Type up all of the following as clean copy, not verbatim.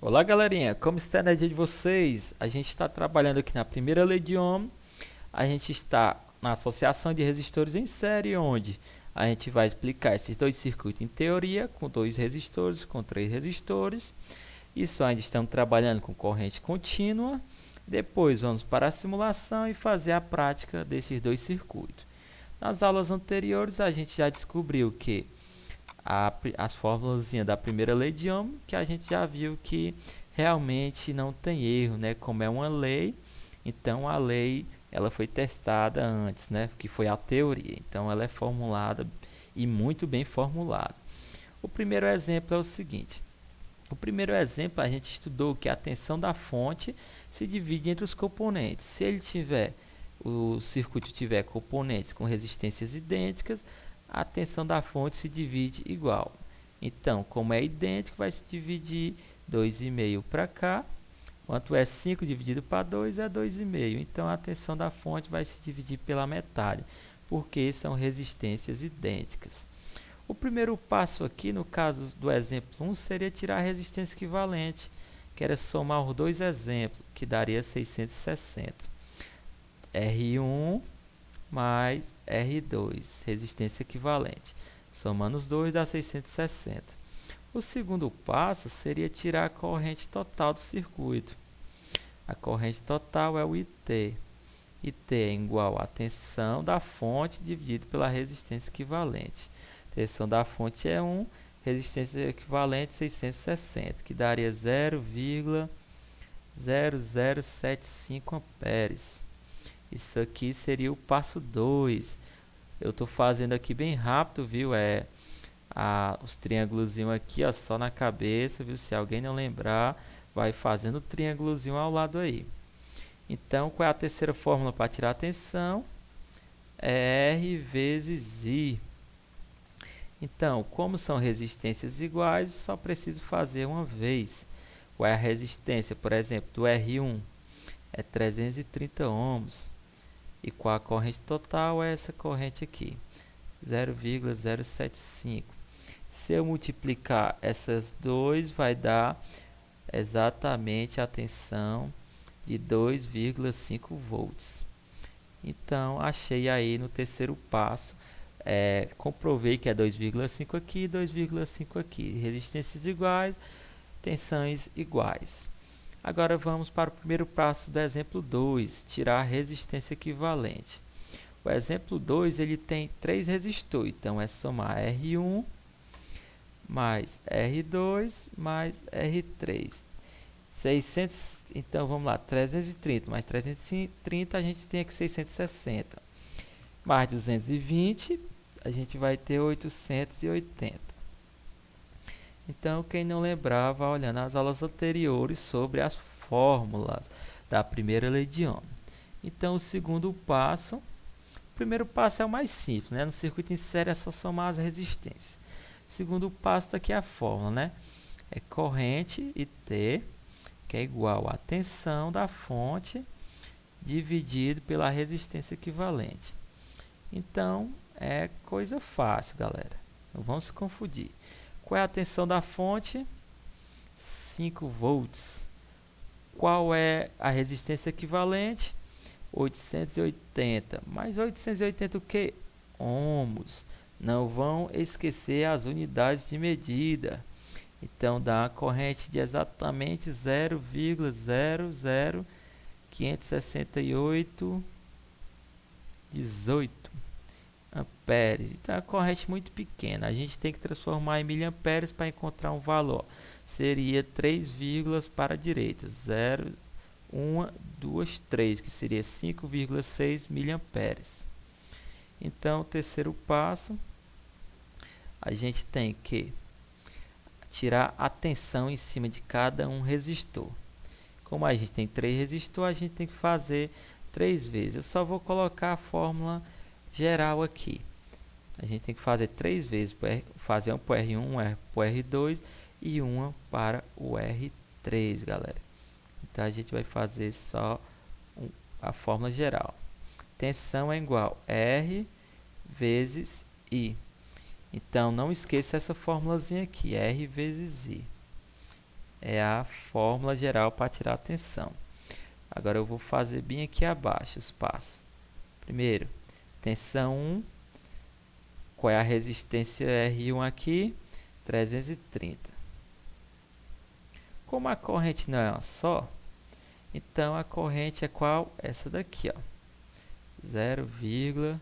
Olá, galerinha, como está a energia de vocês? A gente está trabalhando aqui na primeira lei de Ohm. A gente está na associação de resistores em série, onde a gente vai explicar esses dois circuitos em teoria, com dois resistores, com três resistores. Isso ainda estamos trabalhando com corrente contínua. Depois vamos para a simulação e fazer a prática desses dois circuitos. Nas aulas anteriores a gente já descobriu que as fórmulas da primeira lei de Ohm, que a gente já viu que realmente não tem erro, né? Como é uma lei, então a lei ela foi testada antes, né? Que foi a teoria. Então ela é formulada e muito bem formulada. O primeiro exemplo é o seguinte. O primeiro exemplo a gente estudou que a tensão da fonte se divide entre os componentes. Se ele tiver o circuito tiver componentes com resistências idênticas, a tensão da fonte se divide igual. Então, como é idêntico, vai se dividir 2,5 para cá. Quanto é 5 dividido para 2 é 2,5. Então, a tensão da fonte vai se dividir pela metade, porque são resistências idênticas. O primeiro passo aqui, no caso do exemplo 1, seria tirar a resistência equivalente, que era somar os dois exemplos, que daria 660. R1 mais R2, resistência equivalente. Somando os dois dá 660. O segundo passo seria tirar a corrente total do circuito. A corrente total é o IT. IT é igual à tensão da fonte dividido pela resistência equivalente. Tensão da fonte é 1, resistência equivalente 660, que daria 0,0075 amperes. Isso aqui seria o passo 2. Eu estou fazendo aqui bem rápido, viu? Os triângulos aqui, ó, só na cabeça, viu? Se alguém não lembrar, vai fazendo o triângulozinho ao lado aí. Então, qual é a terceira fórmula para tirar a tensão? É R vezes I. Então, como são resistências iguais, só preciso fazer uma vez. Qual é a resistência, por exemplo, do R1? É 330 ohms. E qual a corrente total? É essa corrente aqui, 0,075. Se eu multiplicar essas duas, vai dar exatamente a tensão de 2,5 volts. Então, achei aí no terceiro passo. Comprovei que é 2,5 aqui e 2,5 aqui. Resistências iguais, tensões iguais. Agora vamos para o primeiro passo do exemplo 2, tirar a resistência equivalente. O exemplo 2 ele tem 3 resistores, então é somar R1 mais R2 mais R3. 600, então vamos lá, 330 mais 330 a gente tem aqui 660. Mais 220 a gente vai ter 880. Então, quem não lembrava, olhando as aulas anteriores sobre as fórmulas da primeira lei de Ohm. Então, o segundo passo, o primeiro passo é o mais simples, né? No circuito em série é só somar as resistências. O segundo passo está aqui a fórmula, né? É corrente IT, que é igual à tensão da fonte dividido pela resistência equivalente. Então, é coisa fácil, galera. Não vamos se confundir. Qual é a tensão da fonte? 5 volts. Qual é a resistência equivalente? 880. Mais 880 o que? Ohms. Não vão esquecer as unidades de medida. Então dá uma corrente de exatamente 0,0056818 amperes. Então é uma corrente muito pequena. A gente tem que transformar em miliamperes para encontrar um valor. Seria 3 vírgulas para a direita. 0, 1, 2, 3, que seria 5,6 miliamperes. Então, o terceiro passo, a gente tem que tirar a tensão em cima de cada um resistor. Como a gente tem 3 resistores, a gente tem que fazer 3 vezes. Eu só vou colocar a fórmula geral aqui. A gente tem que fazer 3 vezes, fazer uma para o R1, uma para o R2 e uma para o R3, galera. Então a gente vai fazer só a fórmula geral. Tensão é igual a R vezes I. Então não esqueça essa formulazinha aqui, R vezes I. é a fórmula geral para tirar a tensão. Agora eu vou fazer bem aqui abaixo os passos. Primeiro, tensão 1. Qual é a resistência R1 aqui? 330. Como a corrente não é uma só, então a corrente é qual? Essa daqui, ó. 0,00,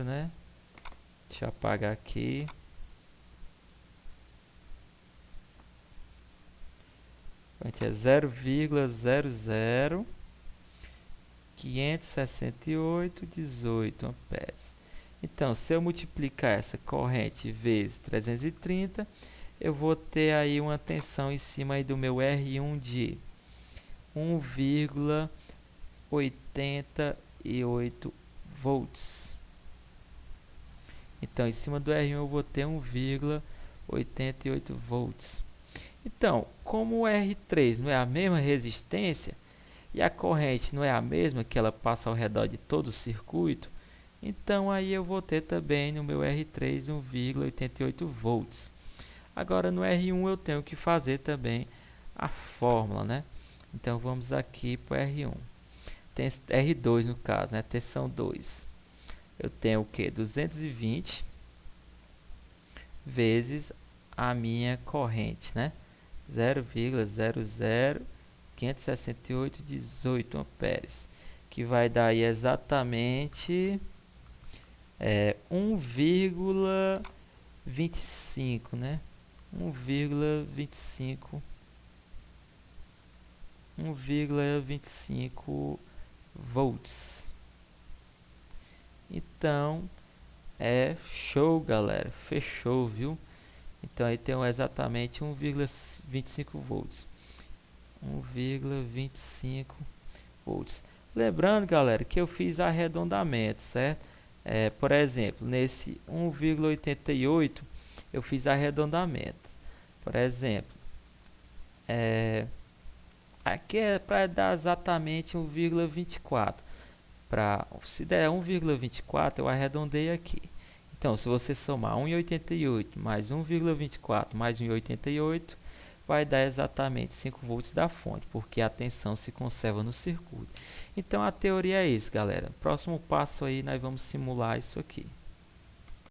né? Deixa eu apagar aqui. A corrente é 0,00 568,18 amperes. Então, se eu multiplicar essa corrente vezes 330, eu vou ter aí uma tensão em cima aí do meu R1 de 1,88 volts. Então, em cima do R1 eu vou ter 1,88 volts. Então, como o R3 não é a mesma resistência e a corrente não é a mesma, que ela passa ao redor de todo o circuito, então aí eu vou ter também no meu R3 1,88 volts. Agora no R1 eu tenho que fazer também a fórmula, né? Então vamos aqui para o R1. Tem R2 no caso, né? Tensão 2. Eu tenho o que? 220 vezes a minha corrente, né? 0,00568,18 amperes, que vai dar aí exatamente 1,25, né? 1,25 volts. Então é show, galera, fechou, viu? Então aí tem exatamente 1,25 volts. 1,25 volts. Lembrando, galera, que eu fiz arredondamento, certo? Por exemplo, nesse 1,88 eu fiz arredondamento. Por exemplo, aqui é para dar exatamente 1,24. Se der 1,24 eu arredondei aqui. Então, se você somar 1,88 mais 1,24 mais 1,88, vai dar exatamente 5 volts da fonte, porque a tensão se conserva no circuito. Então, a teoria é isso, galera. Próximo passo aí, nós vamos simular isso aqui.